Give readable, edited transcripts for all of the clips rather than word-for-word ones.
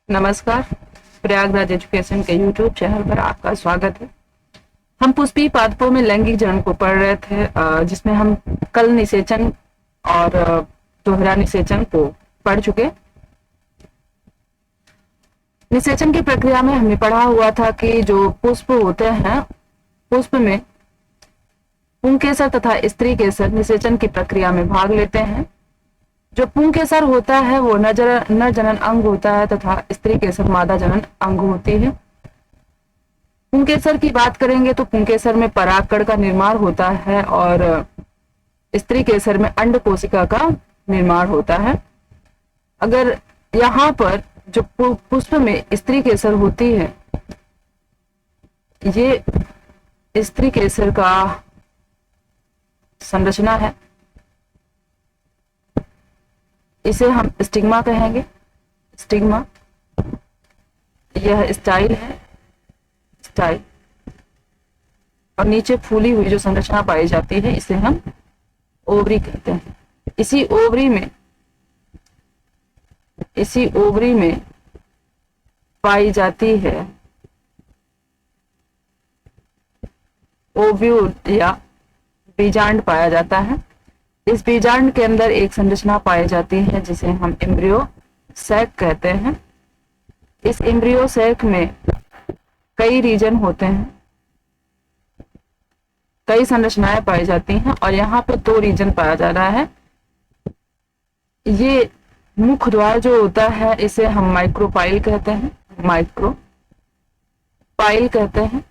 नमस्कार। प्रयागराज एजुकेशन के YouTube channel पर आपका स्वागत है। हम पुष्पी पादपों में लैंगिक जनन को पढ़ रहे थे, जिसमें हम कल निषेचन और दोहरा निषेचन को पढ़ चुके। निषेचन की प्रक्रिया में हमने पढ़ा हुआ था कि जो पुष्प होते हैं, पुष्प में पुंकेसर तथा स्त्री केसर निषेचन की प्रक्रिया में भाग लेते हैं। जो पुंकेसर होता है वो नर जनन अंग होता है तथा स्त्री केसर मादा जनन अंग होती है। पुंकेसर की बात करेंगे तो पुंकेसर में परागकण का निर्माण होता है और स्त्री केसर में अंड कोशिका का निर्माण होता है। अगर यहाँ पर जो पुष्प में स्त्री केसर होती है, ये स्त्री केसर का संरचना है, इसे हम स्टिग्मा कहेंगे। स्टिग्मा, यह स्टाइल है, स्टाइल, और नीचे फूली हुई जो संरचना पाई जाती है इसे हम ओवरी कहते हैं। इसी ओवरी में पाई जाती है ओव्यूल या बीजांड पाया जाता है। इस बीजांड के अंदर एक संरचना पाई जाती है जिसे हम एम्ब्रियो सैक कहते हैं। इस एम्ब्रियो सैक में कई रीजन होते हैं, कई संरचनाएं पाई जाती हैं और यहाँ पे 2 रीजन पाया जा रहा है। ये मुख्य द्वार जो होता है इसे हम माइक्रोपाइल कहते हैं, माइक्रोपाइल कहते हैं।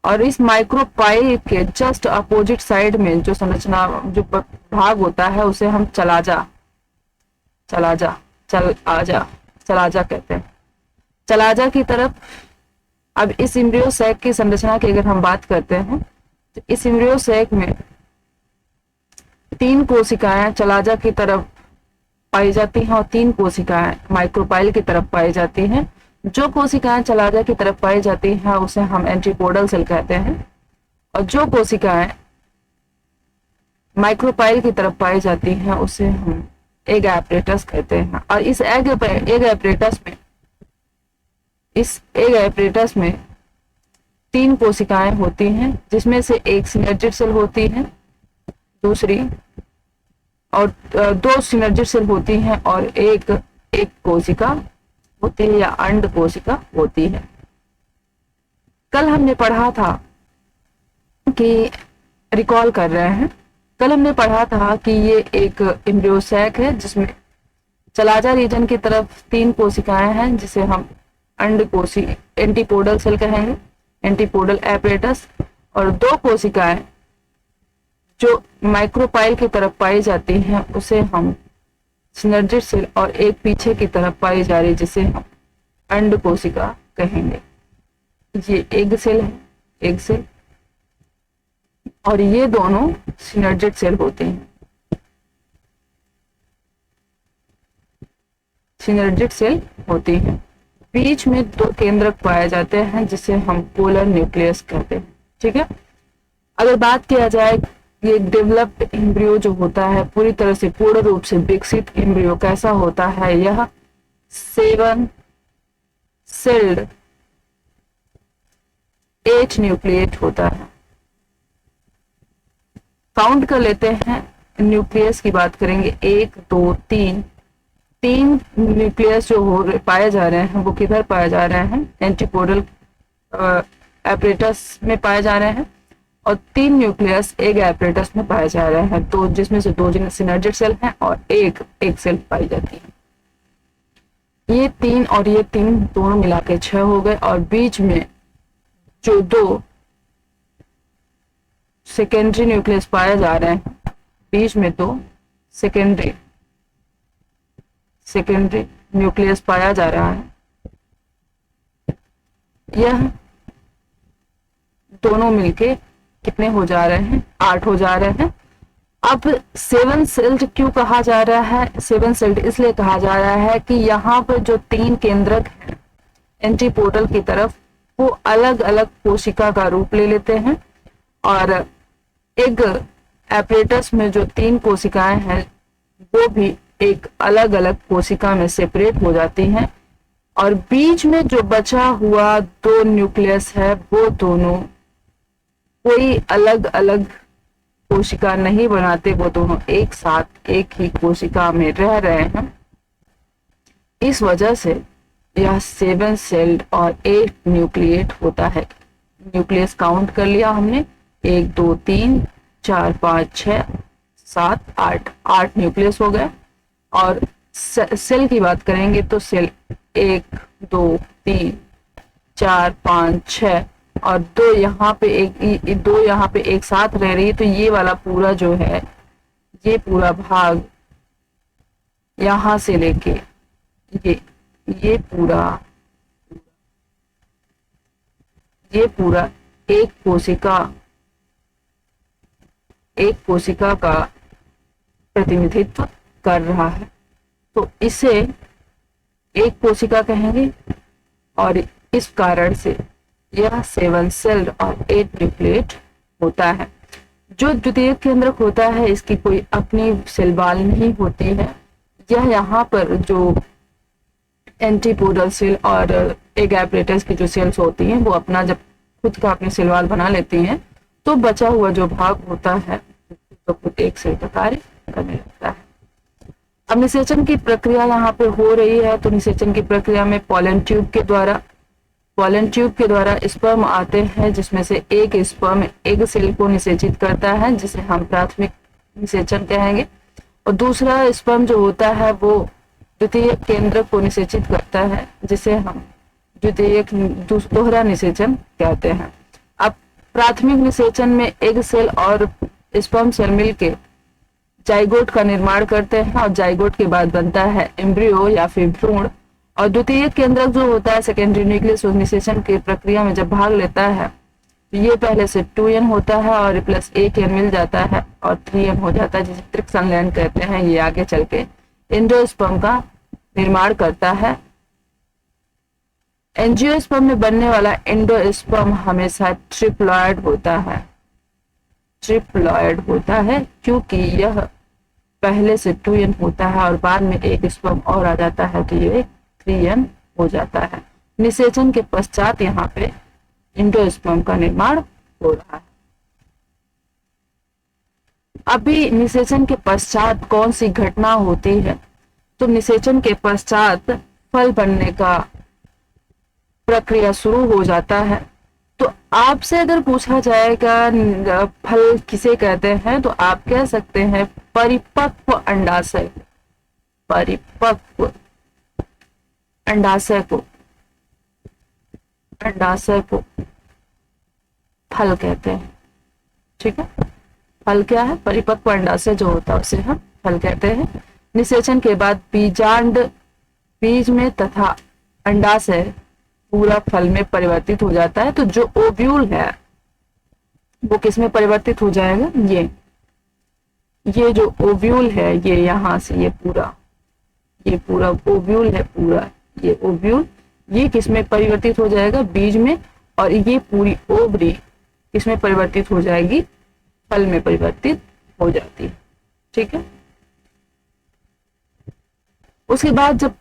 और इस माइक्रोपाइल के जस्ट अपोजिट साइड में जो संरचना, जो भाग होता है उसे हम चलाजा कहते हैं। चलाजा की तरफ, अब इस एम्ब्रियो सैक की संरचना की अगर हम बात करते हैं तो इस एम्ब्रियो सैक में 3 कोशिकाएं चलाजा की तरफ पाई जाती हैं और 3 कोशिकाएं माइक्रोपाइल की तरफ पाई जाती हैं। जो कोशिकाएं चलाजा की तरफ पाई जाती हैं उसे हम एंटीपोडल सेल कहते हैं और जो कोशिकाएं माइक्रोपाइल की तरफ पाई जाती हैं उसे हम एग एपरेटस कहते हैं। और इस एग एपरेटस में 3 कोशिकाएं होती हैं, जिसमें से एक सिनर्जिड सेल होती है, दूसरी और 2 सिनर्जिड सेल होती हैं और एक कोशिका होती है या अंड कोशिका होती है। कल हमने पढ़ा था कि, रिकॉल कर रहे हैं, कल हमने पढ़ा था कि ये एक एम्ब्रियो सैक है जिसमें चलाजा रीजन की तरफ 3 कोशिकाएं हैं जिसे हम अंड कोशिका, एंटीपोडल सेल कहेंगे, एंटीपोडल एपरेटस, और 2 कोशिकाएं जो माइक्रोपाइल की तरफ पाई जाती हैं उसे हम सिनर्जिड सेल, और एक पीछे की तरफ पाई जा रही जिसे हम अंड कोशिका कहेंगे। ये एग सेल है, एग सेल, और ये दोनों सिनर्जिड सेल होते हैं, सिनर्जिड सेल होती हैं। बीच में 2 केंद्रक पाए जाते हैं जिसे हम पोलर न्यूक्लियस कहते हैं। ठीक है, अगर बात किया जाए ये डेवलप्ड एम्ब्रियो जो होता है, पूरी तरह से पूर्ण रूप से विकसित एम्ब्रियो कैसा होता है, यह 7 सेल्ड 8 न्यूक्लिएट होता है। काउंट कर लेते हैं, न्यूक्लियस की बात करेंगे, 1 2 3 न्यूक्लियस जो पाए जा रहे हैं वो किधर पाए जा रहे हैं, एंटीपोडल एपरेटस में पाए जा रहे हैं, और 3 न्यूक्लियस एग एपरेटस में पाए जा रहे हैं, तो जिसमें से 2 सिनर्जिड सेल हैं और एक सेल पाई जाती है। ये 3 और ये 3 दोनों मिला के 6 हो गए, और बीच में जो 2 सेकेंडरी न्यूक्लियस पाए जा रहे हैं, बीच में 2 सेकेंडरी न्यूक्लियस पाया जा रहा है, यह दोनों मिलके कितने हो जा रहे हैं, 8 हो जा रहे हैं। अब 7 सेल्ड क्यों कहा जा रहा है, 7 सेल्ड इसलिए कहा जा रहा है कि यहाँ पर जो 3 केंद्रक हैं एंटीपोडल की तरफ, वो अलग अलग कोशिका का रूप ले लेते हैं, और एग एपरेटस में जो 3 कोशिकाएं हैं वो भी एक अलग अलग कोशिका में सेपरेट हो जाती हैं। और बीच में जो बचा हुआ दो न्यूक्लियस है वो दोनों कोई अलग अलग कोशिका नहीं बनाते, वो दोनों एक साथ एक ही कोशिका में रह रहे हैं। इस वजह से यह 7 सेल्ड और 8 न्यूक्लिएट होता है। न्यूक्लियस काउंट कर लिया हमने, 1 2 3 4 5 6 7 8, 8 न्यूक्लियस हो गए। और सेल की बात करेंगे तो सेल 1 2 3 4 5 6 और दो यहाँ पे दो यहाँ पे एक साथ रह रही है, तो ये वाला पूरा जो है, ये पूरा भाग यहाँ से लेके ये पूरा एक कोशिका का प्रतिनिधित्व कर रहा है, तो इसे एक कोशिका कहेंगे। और इस कारण से यह 7 सेल्ड और 8 न्यूक्लिएट होता है। जो द्वितीयक केंद्रक होता है, इसकी कोई अपनी सेल वॉल नहीं होती है। यह यहाँ पर जो एंटीपोडल सेल और एग apparatus की जो सेल्स होती हैं, वो अपना जब खुद का अपनी सेल वॉल बना लेती हैं, तो बचा हुआ जो भाग होता है तो खुद एक सेल का कार्य करने लगता है। अब निषेचन की प्रक्रिया यहाँ पे हो रही है, तो निषेचन की प्रक्रिया में पोलन ट्यूब के द्वारा स्पर्म आते हैं, जिसमें से एक स्पर्म एग सेल को निषेचित करता है, जिसे हम प्राथमिक निषेचन कहेंगे। और दूसरा स्पर्म जो होता है वो द्वितीय केंद्रक को निषेचित करता है, जिसे हम दोहरा निषेचन कहते हैं। अब प्राथमिक निषेचन में एग सेल और स्पर्म सेल मिलके जाइगोट का निर्माण करते हैं, और जाइगोट के बाद बनता है एम्ब्रियो या फिर भ्रूण। और द्वितीय केंद्रक जो होता है, सेकेंडरी न्यूक्लियस, उस निषेचन की प्रक्रिया में जब भाग लेता है, तो ये पहले से 2n होता है और प्लस 1n मिल जाता है और 3n हो जाता है, जिसे त्रिक संलयन कहते हैं। ये आगे चल के एंजियोस्पर्म का निर्माण करता है। एंजियोस्पर्म में बनने वाला एंडोस्पर्म हमेशा ट्रिप्लॉयड होता है, क्योंकि यह पहले से 2n होता है और बाद में एक स्पर्म और आ जाता है, तो ये 3n हो जाता है। निषेचन के पश्चात यहाँ पे एंडोस्पर्म का निर्माण हो रहा है। अभी निषेचन के पश्चात कौन सी घटना होती है, तो निषेचन के पश्चात फल बनने का प्रक्रिया शुरू हो जाता है। तो आपसे अगर पूछा जाएगा फल किसे कहते हैं, तो आप कह सकते हैं परिपक्व अंडाशय को फल कहते हैं। ठीक है, फल क्या है? परिपक्व अंडाशय जो होता है उसे हम फल कहते हैं। निषेचन के बाद बीज में तथा अंडाशय पूरा फल में परिवर्तित हो जाता है। तो जो ओव्यूल है वो किस में परिवर्तित हो जाएगा? ये जो ओव्यूल है, ये यहाँ से ये पूरा ओव्यूल है, पूरा ये ओव्यूल, ये किस में परिवर्तित हो जाएगा? बीज में। और ये पूरी ओवरी किस में परिवर्तित हो जाएगी? फल में परिवर्तित हो जाती है। ठीक है, उसके बाद जब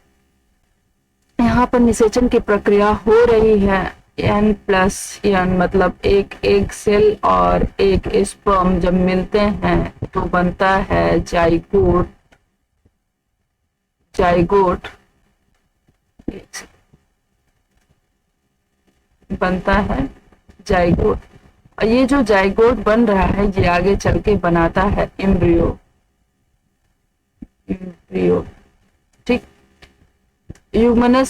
यहाँ पर निषेचन की प्रक्रिया हो रही है, n+n मतलब एक एग सेल और एक स्पर्म जब मिलते हैं तो बनता है जाइगोट बनता है जाइगोट। और ये जो जाइगोट बन रहा है, ये आगे चल के बनाता है एम्ब्रियो। ठीक, युग्मनज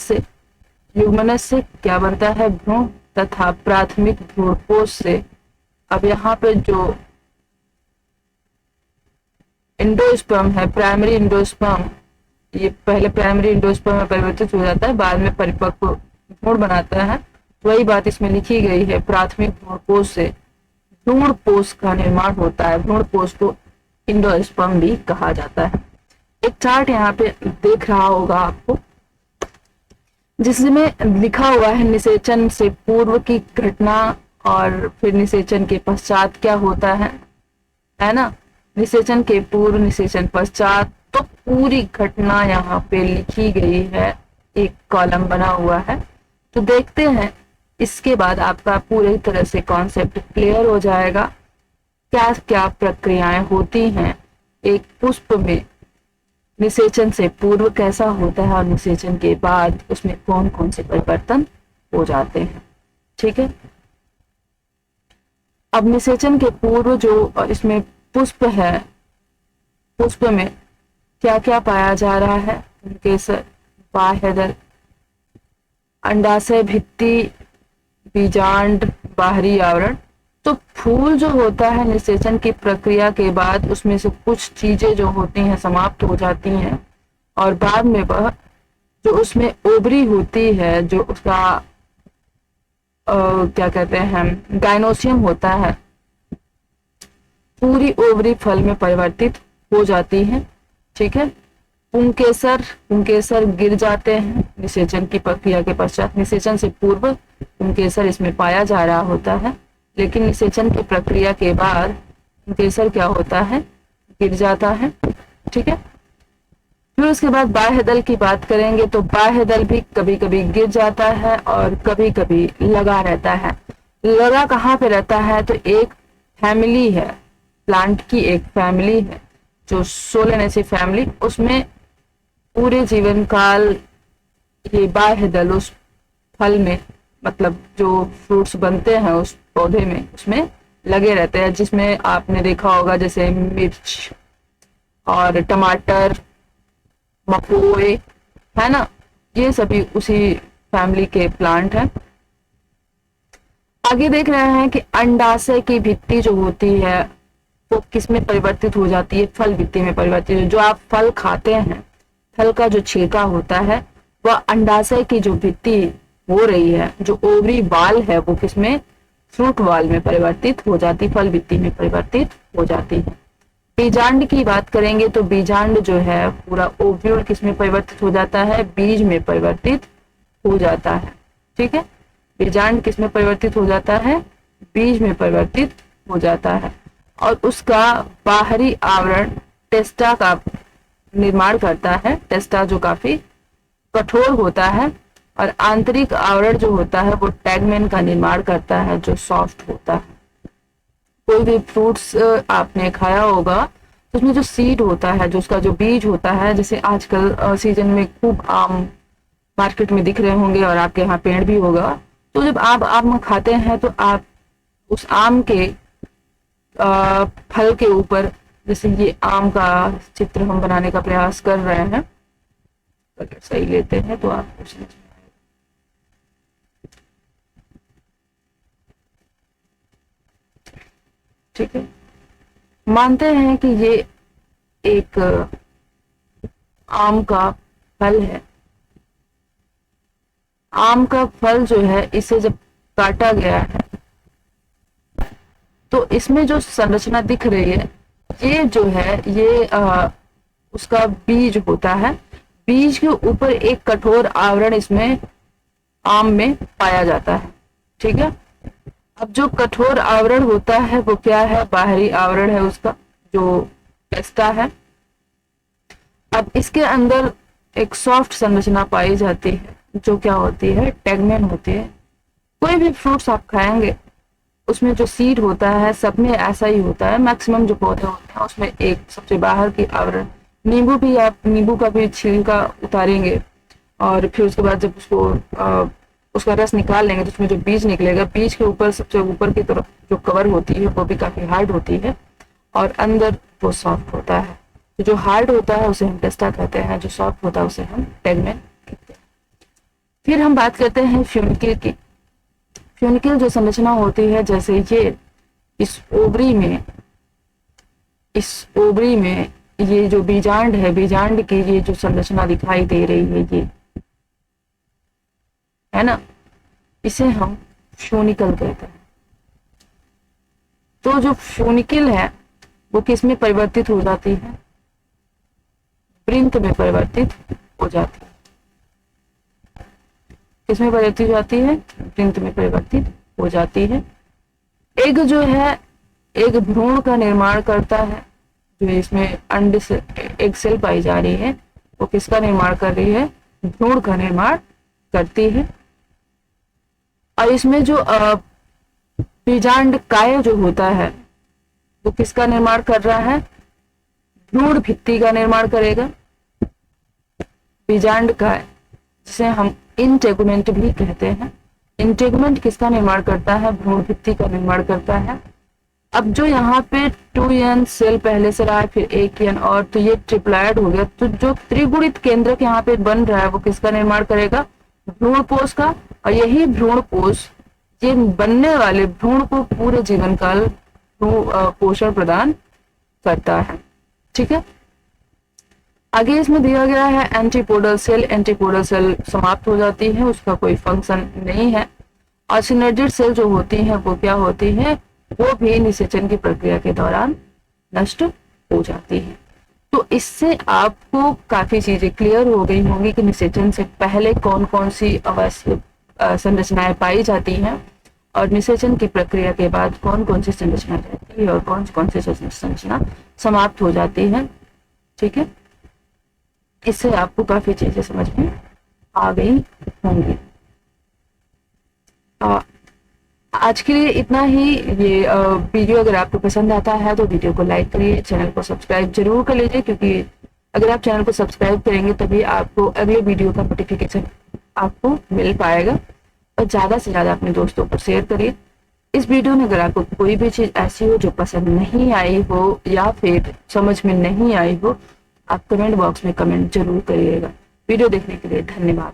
से क्या बनता है? भ्रूण तथा प्राथमिक भ्रूणपोष से। अब यहाँ पे जो एंडोस्पर्म है, प्राइमरी एंडोस्पर्म, ये पहले प्राइमरी एंडोस्पर्म में परिवर्तित हो जाता है, बाद में परिपक्व भ्रूण बनाता है। वही बात इसमें लिखी गई है, प्राथमिक भ्रूणपोष से भ्रूणपोष का निर्माण होता है। भ्रूणपोष को एंडोस्पर्म भी कहा जाता है। एक चार्ट यहाँ पे देख रहा होगा आपको, जिसमें लिखा हुआ है निषेचन से पूर्व की घटना और फिर निषेचन के पश्चात क्या होता है ना? निषेचन के पूर्व, निषेचन पश्चात, तो पूरी घटना यहाँ पे लिखी गई है एक कॉलम बना हुआ है। तो देखते हैं, इसके बाद आपका पूरी तरह से कॉन्सेप्ट क्लियर हो जाएगा, क्या क्या प्रक्रियाएं होती हैं एक पुष्प में, निषेचन से पूर्व कैसा होता है और निषेचन के बाद उसमें कौन कौन से परिवर्तन हो जाते हैं। ठीक है, अब निषेचन के पूर्व जो इसमें पुष्प है, पुष्प में क्या क्या पाया जा रहा है, केसर, बाह्य दल, अंडाशय भित्ति, बीजांड, बाहरी आवरण। तो फूल जो होता है निषेचन की प्रक्रिया के बाद उसमें से कुछ चीजें जो होती हैं समाप्त हो जाती हैं और बाद में वह जो उसमें ओवरी होती है, जो उसका क्या कहते हैं गाइनोसियम होता है, पूरी ओवरी फल में परिवर्तित हो जाती है। ठीक है, पुंकेसर, पुंकेसर गिर जाते हैं निषेचन की प्रक्रिया के पश्चात। निषेचन से पूर्व पुंकेसर इसमें पाया जा रहा होता है, लेकिन निषेचन की प्रक्रिया के बाद पुंकेसर क्या होता है, गिर जाता है। ठीक है, फिर उसके बाद बाह्य दल की बात करेंगे तो बाह्य दल भी कभी कभी गिर जाता है और कभी कभी लगा रहता है। लगा कहाँ पे रहता है, तो एक फैमिली है, प्लांट की एक फैमिली है जो सोलेनेसी फैमिली, उसमें पूरे जीवन काल ये बाह्य दल उस फल में, मतलब जो फ्रूट्स बनते हैं उस पौधे में, उसमें लगे रहते हैं। जिसमें आपने देखा होगा जैसे मिर्च और टमाटर, मकोए, है ना, ये सभी उसी फैमिली के प्लांट हैं। आगे देख रहे हैं कि अंडाशय की भित्ति जो होती है वो किसमें परिवर्तित हो जाती है, फल भित्ति में परिवर्तित। जो आप फल खाते हैं, फल का जो छिलका होता है वह अंडाशय की जो भित्ति हो रही है, जो ओवरी वाल है, वो किसमें, फ्रूट वाल में परिवर्तित हो जाती, फल भित्ति में परिवर्तित हो जाती है। बीजांड की बात करेंगे तो बीजांड जो है पूरा ओव्यूल किसमें परिवर्तित हो जाता है, बीज में परिवर्तित हो जाता है। ठीक है, बीजांड किसमें परिवर्तित हो जाता है, बीज में परिवर्तित हो जाता है और उसका बाहरी आवरण टेस्टा का निर्माण करता है। टेस्टा जो काफी कठोर होता है और आंतरिक आवरण जो होता है वो टैगमेन का निर्माण करता है जो सॉफ्ट होता है। कोई भी फ्रूट्स आपने खाया होगा तो उसमें जो सीड होता है, जो उसका जो बीज होता है, जैसे आजकल सीजन में खूब आम मार्केट में दिख रहे होंगे और आपके यहाँ पेड़ भी होगा, तो जब आप आम खाते हैं तो आप उस आम के फल के ऊपर, जैसे ये आम का चित्र हम बनाने का प्रयास कर रहे हैं, अगर सही लेते हैं तो आपको समझ में आएगा। ठीक है, मानते हैं कि ये एक आम का फल है। आम का फल जो है इसे जब काटा गया है तो इसमें जो संरचना दिख रही है, ये जो है ये उसका बीज होता है। बीज के ऊपर एक कठोर आवरण इसमें आम में पाया जाता है। ठीक है, अब जो कठोर आवरण होता है वो क्या है, बाहरी आवरण है उसका, जो टेस्टा है। अब इसके अंदर एक सॉफ्ट संरचना पाई जाती है जो क्या होती है, टैगमेन होती है। कोई भी फ्रूट्स आप खाएंगे उसमें जो सीड होता है, सब में ऐसा ही होता है, मैक्सिमम जो पौधे होते हैं उसमें एक सबसे बाहर की आवरण। नींबू भी, आप नींबू का भी छिलका उतारेंगे और फिर उसके बाद जब उसको उसका रस निकाल लेंगे तो उसमें जो बीज निकलेगा, बीज के ऊपर सबसे ऊपर की तरफ जो कवर होती है वो भी काफी हार्ड होती है और अंदर वो सॉफ्ट होता है। तो जो हार्ड होता है उसे हम टेस्टा कहते हैं, जो सॉफ्ट होता है उसे हम टैगमेन कहते हैं। फिर हम बात करते हैं फ्यूनिकिल की। फ्यूनिकिल जो संरचना होती है, जैसे ये इस ओवरी में ये जो बीजांड है, बीजांड की ये जो संरचना दिखाई दे रही है, ये है ना, इसे हम फ्यूनिकल कहते हैं। तो जो फ्यूनिकिल है वो किस में परिवर्तित हो जाती है, वृंत में परिवर्तित हो जाती है। किसमें परिवर्तित हो जाती है, वृंत में परिवर्तित हो जाती है। एग जो है, एग भ्रूण का निर्माण करता है। जो इसमें अंड से एग सेल पाई जा रही है वो किसका निर्माण कर रही है, भ्रूण का निर्माण करती है। और इसमें जो बीजांडकाय जो होता है वो किसका निर्माण कर रहा है? भ्रूण भित्ति का निर्माण करेगा। बीजांडकाय जिसे हम इंटेगुमेंट भी कहते हैं, इंटेगुमेंट किसका निर्माण करता है? भ्रूण भित्ति का निर्माण करता है। अब जो यहाँ पे 2n सेल पहले से रहा है, फिर 1n, और तो ये ट्रिप्लॉइड हो गया, तो जो त्रिगुणित केंद्रक यहाँ पे बन रहा है वो किसका निर्माण करेगा? भ्रूणपोष का। और यही भ्रूणपोष ये बनने वाले भ्रूण को पूरे जीवन काल पोषण प्रदान करता है। ठीक है, आगे इसमें दिया गया है एंटीपोडल सेल। एंटीपोडल सेल समाप्त हो जाती है, उसका कोई फंक्शन नहीं है। और सिनर्जिड सेल जो होती हैं वो क्या होती है? वो भी निषेचन की प्रक्रिया के दौरान नष्ट हो जाती है। तो इससे आपको काफी चीजें क्लियर हो गई होंगी कि निषेचन से पहले कौन कौन सी अवश्य संरचनाएं पाई जाती हैं, और निषेचन की प्रक्रिया के बाद कौन कौन सी संरचना रहती है और कौन कौन सी संरचना समाप्त हो जाती है। ठीक है, इससे आपको काफी चीजें समझ में आ गई होंगी। आज के लिए इतना ही। ये वीडियो अगर आपको पसंद आता है तो वीडियो को लाइक करिए, चैनल को सब्सक्राइब जरूर कर लीजिए, क्योंकि अगर आप चैनल को सब्सक्राइब करेंगे तभी आपको अगले वीडियो का नोटिफिकेशन आपको मिल पाएगा। और ज्यादा से ज्यादा अपने दोस्तों को शेयर करिए। इस वीडियो में अगर आपको कोई भी चीज ऐसी हो जो पसंद नहीं आई हो या फिर समझ में नहीं आई हो, आप कमेंट बॉक्स में कमेंट जरूर करिएगा। वीडियो देखने के लिए धन्यवाद।